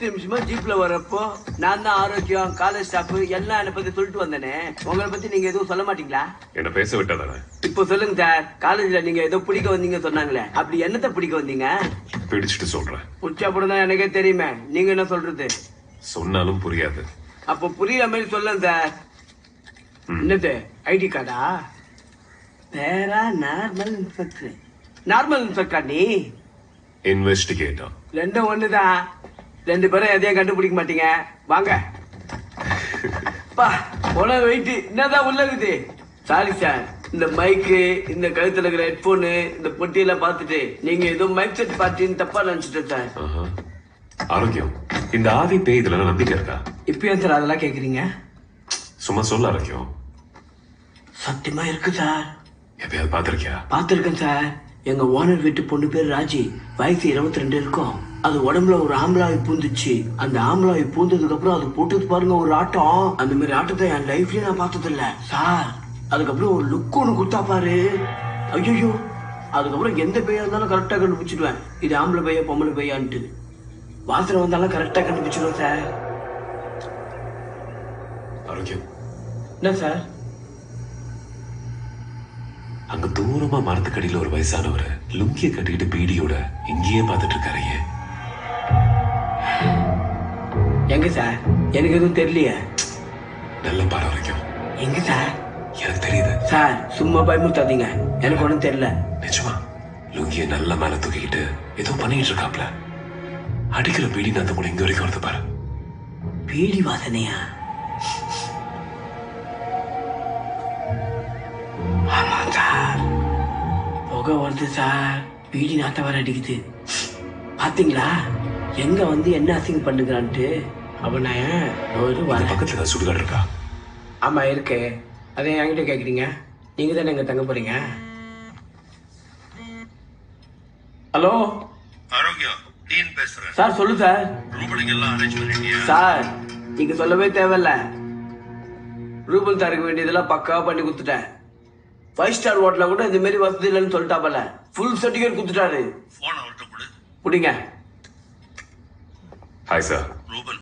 நிமிஷமா ஜீப்ல வரப்போ நான் தான் ஆரோக்கியம் காலேஜ் ஸ்டாஃப் எல்லாம் என்னை பத்தி சொல்லிட்டு வந்தேனே. உங்களை பத்தி நீங்க எதுவும் சொல்ல மாட்டீங்களா? என்ன பேச விட்டாதானே? இப்போ சொல்லுங்க சார். காலேஜ்ல நீங்க ஏதோ பிடிக்க வந்தீங்க சொன்னாங்களே, அப்படி என்னத்த பிடிக்க வந்தீங்க? பிடிச்சிட்டு சொல்றேன். புடிச்சா தான் எனக்கே தெரியுமே. நீங்க என்ன சொல்றது? சொன்னாலும் புரியாது. அப்போ புரியுற மாதிரி சொல்லுங்க சார். என்னது ஐடி கார்டா? பேரா நார்மல் இன்ஸ்பெக்டர். நார்மல் இன்ஸ்பெக்டர் நீ? இன்வெஸ்டிகேட்டர். ரெண்டும் ஒண்ணுதான். ரெண்டு பேரும் எதையும் கண்டுபிடிக்க மாட்டீங்க. வாங்க பா போன வெயிட் என்னதான் உள்ள இருக்குது. சாரி சார், இந்த மைக்கு, இந்த கழுத்துல இருக்கிற ஹெட்போனு, இந்த பொட்டியெல்லாம் பார்த்துட்டு நீங்க ஏதோ மைக் செட் பார்ட்டின்னு தப்பா நினைச்சிட்டேன் சார். ஆரோக்கியம், இந்த ஆவி பேய் இதுல நம்பிக்கை இருக்கா? இப்பயும் சார் அதெல்லாம் கேக்குறீங்க? சும்மா சொல்ல ஆரோக்கியம். சத்தியமா இருக்கு சார். எப்பயாவது பாத்திருக்கியா? பாத்திருக்கேன் சார். எங்க ஓனர் வீட்டு பொண்ணு பேர் ராஜி. வயசு 22 இருக்கும். அது உடம்புல ஒரு ஆம்பளாய் பூந்துச்சு. அந்த ஆம்பளாய் பூந்ததுக்கு அப்புறம் அது போட்டது பாருங்க ஒரு ஆட்டம். அந்த மாதிரி ஆட்டத்தை என் லைஃப்லயே நான் பார்த்தது இல்ல சார். அதுக்கப்புறம் ஒரு லுக் ஒண்ணு குடுத்தா பாரு. ஐயோ, அதுக்கப்புறம் எந்த பேயா இருந்தாலும் கரெக்டா கண்டுபிடிச்சிடுவேன். இது ஆம்பளை பையா பொம்பளை பையான்ட்டு. வாசனை வந்தாலும் கரெக்டா கண்டுபிடிச்சிடுவேன் சார். ஆரோக்கியம் என்ன சார்? அங்க தூரமா மரத்துக்கடியில ஒரு வயசானவர் லுங்கிய கட்டிக்கிட்டு பீடியோட இங்கேயே பார்த்துட்டு இருக்காரு. எங்க சார்? எனக்கு எதுவும் தெரியலையே. நல்ல பாரு ஆரோக்கியம். எங்க சார்? எனக்கு தெரியுது சார். சும்மா பயமுறுத்தாதீங்க, எனக்கு ஒண்ணும் தெரியல. நிஜமா லுங்கிய நல்ல மேல தூக்கிக்கிட்டு ஏதோ பண்ணிட்டு இருக்காப்ல. அடிக்கிற பீடி நாத்த கூட இங்க வரைக்கும் வருது பாரு. பீடி வாசனையா? ஆமா சார், புகை வருது சார். பீடி நாத்த வர அடிக்குது. பாத்தீங்களா எங்க வந்து என்ன அசிங்கம் பண்ணுகிறான்ட்டு. அவன் பக்கத்துல சுடுகாடு இருக்கா? ஆமா இருக்கு. அதை என்கிட்ட கேக்குறீங்க? நீங்க தானே எங்க தங்க போறீங்க. ஹலோ ஆரோக்கியம், டீன் பேசுறேன் சார். சொல்லு சார். ரூபனுக்கு எல்லாம் அரேஞ்ச் பண்ணிட்டியா? சார் நீங்க சொல்லவே தேவையில்ல. ரூபன் சாருக்கு வேண்டியதெல்லாம் பக்காவா பண்ணி கொடுத்துட்டேன். 5 ஸ்டார் ஹோட்டல கூட இந்த மாதிரி வசதி இல்லைன்னு சொல்லிட்டாப்பல. ஃபுல் சர்டிஃபிகேட் கொடுத்துட்டாரு. போன் அவர்கிட்ட கொடு. புடிங்க. Hi sir.